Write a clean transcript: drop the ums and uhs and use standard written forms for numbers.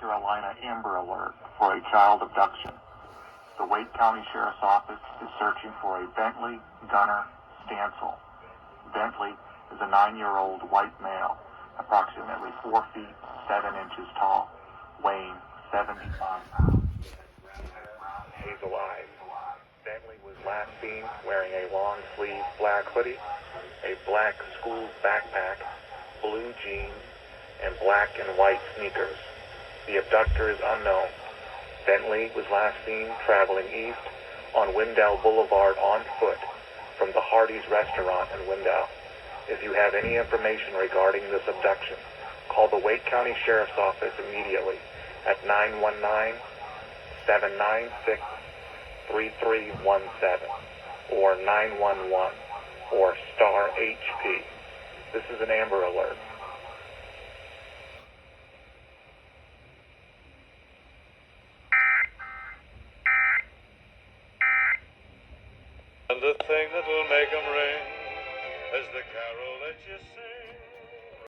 Carolina Amber Alert for a child abduction. The Wake County Sheriff's Office is searching for a Bentley Gunner Stansel. Bentley is a 9-year-old white male, approximately 4 feet 7 inches tall, weighing 75 pounds. Hazel eyes. Bentley was last seen wearing a long-sleeve black hoodie, a black school backpack, blue jeans, and black and white sneakers. The abductor is unknown. Bentley was last seen traveling east on Wendell Boulevard on foot from the Hardee's restaurant in Wendell. If you have any information regarding this abduction, call the Wake County Sheriff's Office immediately at 919-796-3317 or 911 or star HP. This is an Amber Alert. And the thing that will make 'em ring is the carol that you sing.